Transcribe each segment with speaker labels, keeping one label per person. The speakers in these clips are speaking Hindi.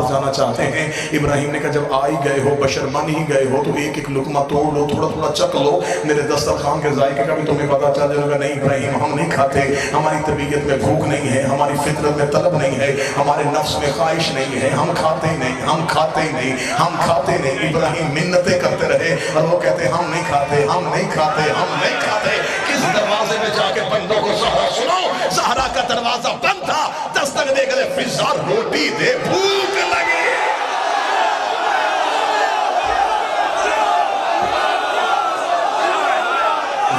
Speaker 1: पास जाना चाहते हैं। इब्राहिम ने कहा जब आ ही गए हो, बशर बन ही गए हो, तो एक एक लुकमा तोड़ लो, थोड़ा थोड़ा चख लो, मेरे दस्तरखान के जायके का भी तुम्हें पता चल जाएगा। नहीं इब्राहिम, हम नहीं खाते, हमारी तबीयत में भूख नहीं है, हमारी फितरत में तलब नहीं है, हमारे नफ्स में ख्वाहिश नहीं है, हम खाते नहीं, हम खाते नहीं, हम खाते नहीं। इब्राहिम मिन्नतें करते रहे और वो कहते हम नहीं खाते, हम नहीं खाते, हम नहीं खाते। किस दरवाजे में जाके बंदों को सहरा सुनो, सहरा का दरवाजा बंद था, दस्तक दे गए, फिजा रोटी दे, भूख लगी।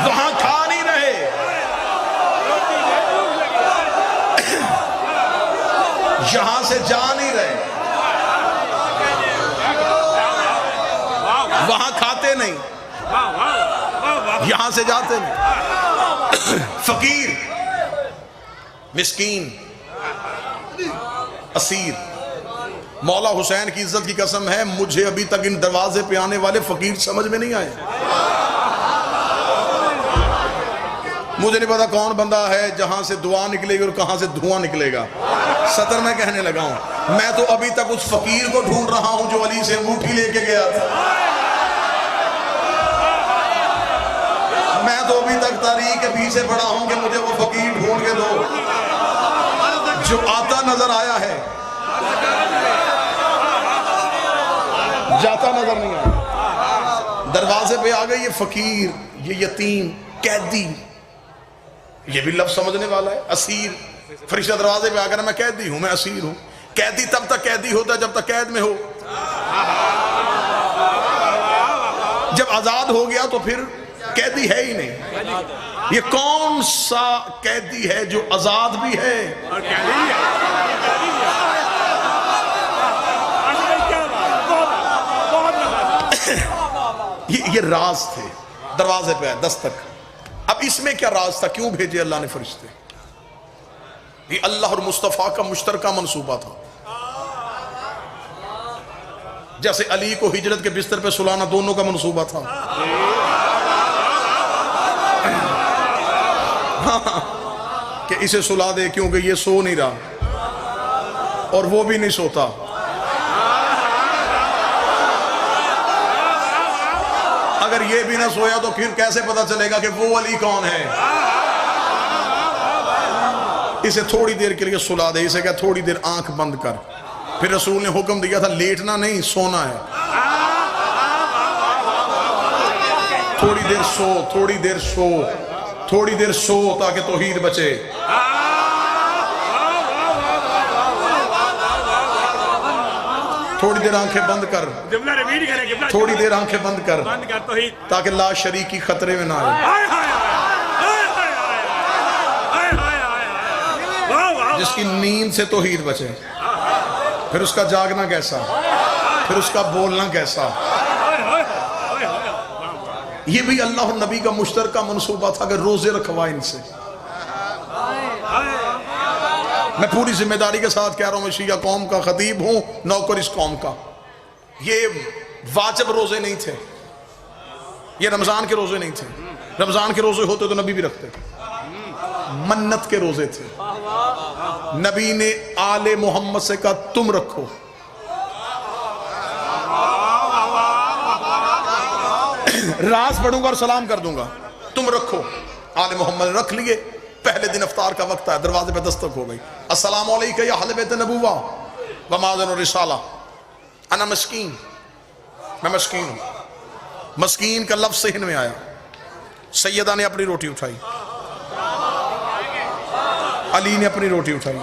Speaker 1: वहां खा नहीं रहे, यहां से जा नहीं रहे, वहां खाते नहीं, यहां से जाते नहीं। फकीर, मिस्कीन, असीर। मौला हुसैन की इज्जत की कसम है, मुझे अभी तक इन दरवाजे पे आने वाले फकीर समझ में नहीं आए। मुझे नहीं पता कौन बंदा है जहां से दुआ निकलेगी और कहां से धुआं निकलेगा। सतर मैं कहने लगा हूं, मैं तो अभी तक उस फकीर को ढूंढ रहा हूं जो अली से अंगूठी लेके गया था। मैं तो अभी तक तारीख के पीछे पड़ा हूं कि मुझे वो फकीर ढूंढ के दो जो आता नजर आया है, जाता नजर नहीं आया। दरवाजे पे आ गए ये फकीर, ये यतीम, कैदी। ये भी लफ्ज समझने वाला है, असीर। फरिश्ता दरवाजे पे आकर मैं कैदी हूं, मैं असीर हूं। कैदी तब तक कैदी होता है जब तक कैद में हो, जब आजाद हो गया तो फिर कैदी है ही नहीं। ये कौन सा कैदी है जो आजाद भी है? ये राज थे, दरवाजे पे दस्तक। अब इसमें क्या राज था, क्यों भेजे अल्लाह ने फरिश्ते? ये अल्लाह और मुस्तफा का मुश्तरका मंसूबा था। जैसे अली को हिजरत के बिस्तर पे सुलाना दोनों का मंसूबा था। कि इसे सुला दे क्योंकि ये सो नहीं रहा और वो भी नहीं सोता। अगर ये भी ना सोया तो फिर कैसे पता चलेगा कि वो अली कौन है? इसे थोड़ी देर के लिए सुला दे। इसे क्या, थोड़ी देर आंख बंद कर। फिर रसूल ने हुक्म दिया था लेटना नहीं, सोना है। थोड़ी देर सो, थोड़ी देर सो, थोड़ी देर सो ताकि तौहीद बचे। थोड़ी देर आंखें बंद कर, थोड़ी देर आंखें बंद कर ताकि ला शरीकी खतरे में ना आए। जिसकी नींद से तौहीद बचे, फिर उसका जागना कैसा, फिर उसका बोलना कैसा। ये भी अल्लाह और नबी का मुश्तरका मंसूबा था कि रोजे रखवा इनसे। मैं पूरी जिम्मेदारी के साथ कह रहा हूं, मैं शिया कौम का खतीब हूं, नौकर इस कौम का। ये वाजिब रोजे नहीं थे, ये रमजान के रोजे नहीं थे। रमजान के रोजे होते तो नबी भी रखते, मन्नत के रोजे थे। नबी ने आले मोहम्मद से कहा तुम रखो। राज पढ़ूंगा और सलाम कर दूंगा, तुम रखो। आले मोहम्मद रख लिए। पहले दिन अफ्तार का वक्त है, दरवाजे पे दस्तक हो गई। अस्सलाम अलैका या अहले बैत नबुव्वा व माज़न रिसाला। अना मस्कीन, मैं मस्कीन हूं। मस्कीन का लफ्ज सहन में आया। सैयदा ने अपनी रोटी उठाई, अली ने अपनी रोटी उठाई,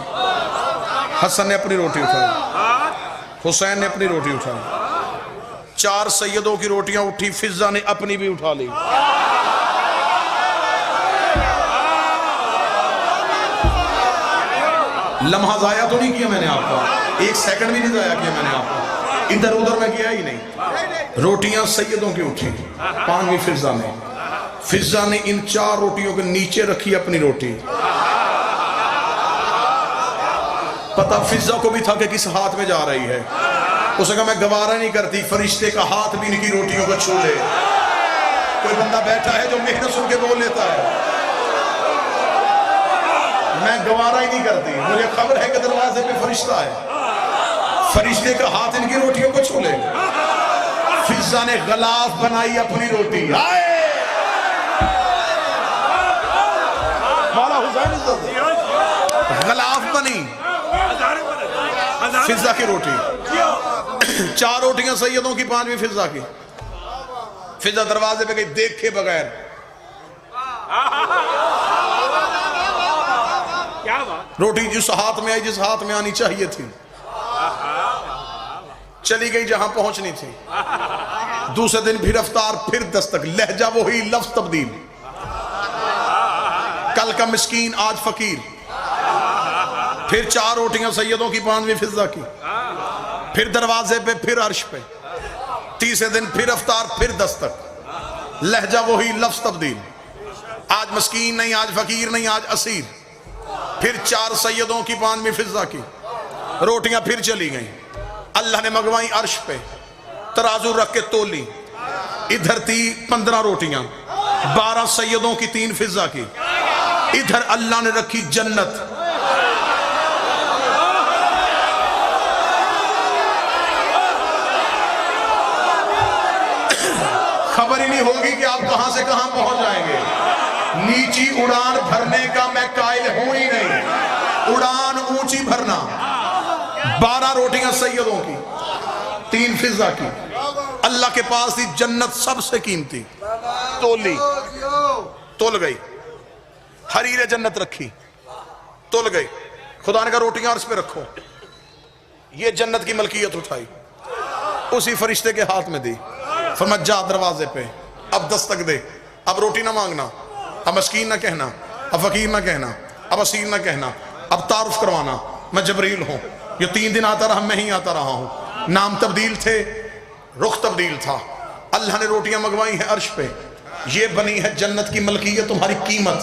Speaker 1: हसन ने अपनी रोटी उठाई, हुसैन ने अपनी रोटी उठाई। 4 सैयदों की रोटियां उठी, फिजा ने अपनी भी उठा ली। लम्हा जाया तो नहीं किया मैंने आपका, 1 सेकंड भी नहीं जाया किया मैंने आपका, इधर उधर में किया ही नहीं। रोटियां सैयदों की उठी, 5वीं फिजा ने। फिजा ने इन 4 रोटियों के नीचे रखी अपनी रोटी। पता फिजा को भी था कि किस हाथ में जा रही है। उसने कहा मैं गवारा नहीं करती फरिश्ते का हाथ भी इनकी रोटियों को छू ले। कोई बंदा बैठा है जो मेहनत सुन के बोल लेता है, मैं गवारा ही नहीं करती, मुझे खबर है कि दरवाजे पे फरिश्ता है। फरिश्ते का हाथ इनकी रोटियों को छू ले। फिजा ने गलाफ बनाई अपनी रोटी, आए मौला हुसैन गलाफ बनी फिजा की रोटी। 4 रोटियां सैयदों की, 5वीं फिजा की। फिजा दरवाजे पे गई देखे बगैर। रोटी जिस हाथ में आई, जिस हाथ में आनी चाहिए थी, चली गई जहां पहुंचनी थी। दूसरे दिन फिर अफ्तार, फिर दस्तक, लहजा वही, लफ्ज तब्दील। कल का मिस्कीन आज फकीर। फिर 4 रोटियां सैयदों की, 5वीं फिजा की। फिर दरवाजे पे, फिर अर्श पे। तीसरे दिन फिर अफ्तार, फिर दस्तक, लहजा वही, लफ्ज तब्दील। आज मिस्कीन नहीं, आज फकीर नहीं, आज असीर। फिर 4 सैयदों की, 5वीं फिजा की। रोटियां फिर चली गई। अल्लाह ने मंगवाई अर्श पे, तराजू रख के तोली। इधर थी 15 रोटियां, 12 सैयदों की, 3 फिजा की। इधर अल्लाह ने रखी जन्नत। खबर ही नहीं होगी कि आप कहां से कहां पहुंच जाएंगे। नीची उड़ान भरने का मैं कायल हूं ही नहीं, उड़ान ऊंची भरना। 12 रोटियां सैयदों की, 3 फिजा की। अल्लाह के पास थी जन्नत सबसे कीमती। तोली, तोल गई। हरीरे जन्नत रखी, तोल गई। खुदा ने कहा रोटियां अर्श पे रखो। ये जन्नत की मलकियत उठाई, उसी फरिश्ते के हाथ में दी। फरमाया जा दरवाजे पे, अब दस्तक दे। अब रोटी ना मांगना, अब मस्कीन ना कहना, अब फकीर ना कहना, अब असीर ना कहना, अब तारुफ करवाना, मैं जबरील हूं। ये 3 दिन आता रहा, मैं ही आता रहा हूं। नाम तब्दील थे, रुख तब्दील था। अल्लाह ने रोटियां मंगवाई हैं अर्श पे। ये बनी है जन्नत की मलकियत, तुम्हारी कीमत।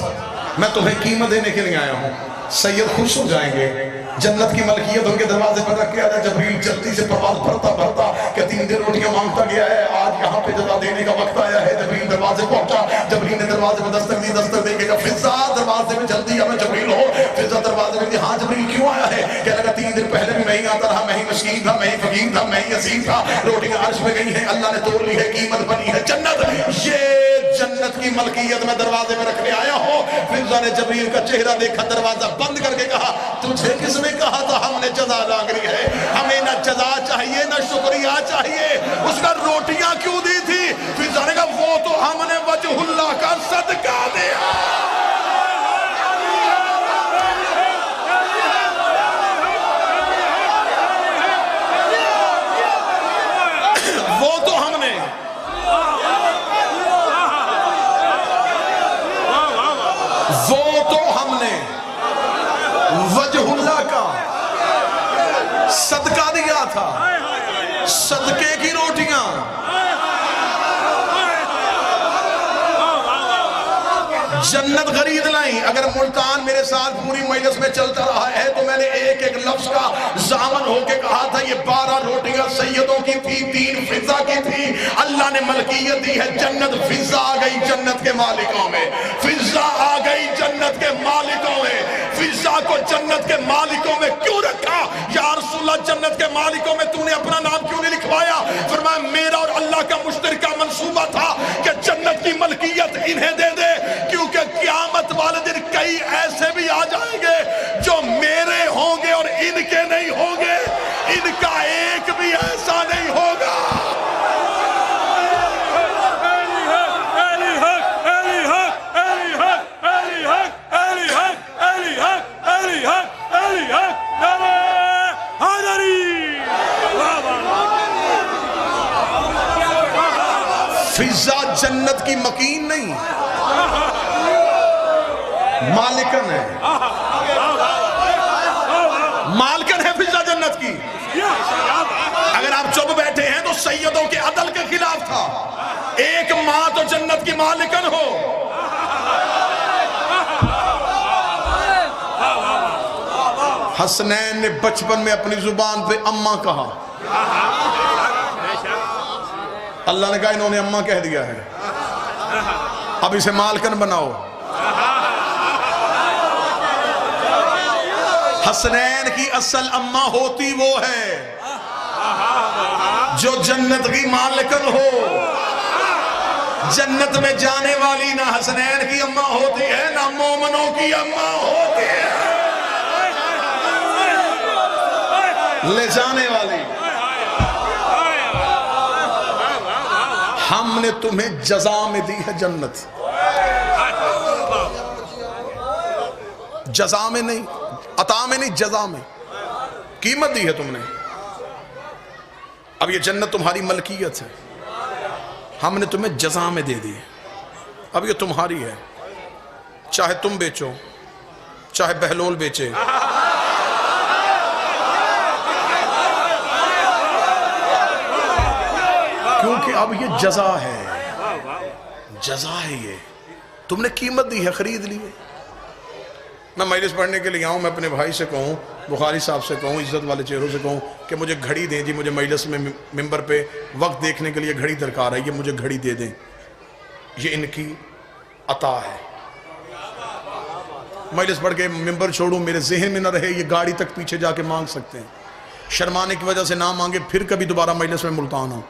Speaker 1: मैं तुम्हें कीमत देने के लिए आया हूं। सैयद खुश हो जाएंगे। जन्नत की मलकियत उनके दरवाजे पर रख के आया। जबरील जल्दी से प्रवास भरता भरता कि 3 दिन रोटियां मांगता गया है, आज यहाँ पे जजा देने का वक्त आया है। जबरील दरवाजे पहुंचा। जबरील ने दरवाजे पर दस्तक दी। दस्तक देके फिजा दरवाजे में जल्दी आ, मैं जबरील हूँ। फिजा दरवाजे में, हाँ जबरील क्यों आया है? क्या लगा 3 दिन पहले भी मैं ही आता रहा, मैं ही मस्कीन था, मैं ही फकीर था, मैं ही असीर था। रोटियां अर्श में गई है, अल्लाह ने तोड़ ली है, कीमत बनी है जन्नत। ये जन्नत की मलकियत मैं दरवाजे में रखने आया हूँ। फिजा ने जबरील का चेहरा देखा, दरवाजा बंद करके कहा तुझे किसने कहा था हमने जजा मांगनी है? हमें ना जजा चाहिए ना शुक्रिया चाहिए। उसका रोटियां क्यों दी थी? फिजा ने कहा वो तो हमने वजहुल्लाह का सदका दिया। वो तो हमने वजहुल्लाह का सदका दिया था। सदके की रोटियां। जन्नत खरीद लाई। अगर मुल्तान मेरे साथ पूरी मजलिस में चलता रहा है तो मैंने एक एक लफ्ज का जामन होके कहा था। ये 12 रोटियां सैयदों की थी, 3 फिजा की थी। अल्लाह ने मलकियत दी है जन्नत। फिजा आ गई जन्नत के मालिकों में। फिजा आ गई जन्नत के मालिकों में। फिजा को जन्नत के मालिकों में क्यों रखा? या रसूलुल्लाह जन्नत के मालिकों में तूने अपना नाम क्यों नहीं लिखवाया? फरमाया मेरा और अल्लाह का मुश्तरका मंसूबा था कि जन्नत की मलकियत इन्हें दे दे, क्योंकि क़यामत वाले दिन कई ऐसे भी आ जाएंगे जो मेरे होंगे और इनके नहीं होंगे। इनका एक भी ऐसा नहीं होगा। फिजा जन्नत की मकीन नहीं, मालिकन है। मालिकन है फिजा जन्नत की। अगर आप चुप बैठे हैं तो सैयदों के अदल के खिलाफ था। एक मां तो जन्नत की मालिकन हो। हसनैन ने बचपन में अपनी जुबान पे अम्मा कहा। अल्लाह ने कहा इन्होंने अम्मा कह दिया है, अब इसे मालकन बनाओ। हसनैन की असल अम्मा होती वो है जो जन्नत की मालिकन हो। जन्नत में जाने वाली ना हसनैन की अम्मा होती है ना मोमनों की अम्मा होती है, ले जाने वाली। हमने तुम्हें जजा में दी है जन्नत, जजा में नहीं, अता में नहीं, जजा में कीमत दी है तुमने। अब ये जन्नत तुम्हारी मलकियत है, हमने तुम्हें जजा में दे दी, अब ये तुम्हारी है। चाहे तुम बेचो, चाहे बहलोल बेचे, क्योंकि अब ये जजा है, जजा है, ये तुमने कीमत दी है, खरीद ली है। मैं मजलिस पढ़ने के लिए आऊँ, मैं अपने भाई से कहूँ, बुखारी साहब से कहूँ, इज्जत वाले चेहरों से कहूँ कि मुझे घड़ी दें जी, मुझे मजलिस में मिंबर पे वक्त देखने के लिए घड़ी दरकार है, ये मुझे घड़ी दे दें, ये इनकी अता है। मजलिस पढ़ के मिंबर छोड़ूँ, मेरे जहन में न रहे, ये गाड़ी तक पीछे जाके मांग सकते हैं, शर्माने की वजह से ना मांगे, फिर कभी दोबारा मजलिस में मुल्तान हो,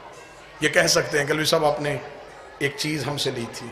Speaker 1: ये कह सकते हैं कि साहब आपने एक चीज़ हमसे ली थी,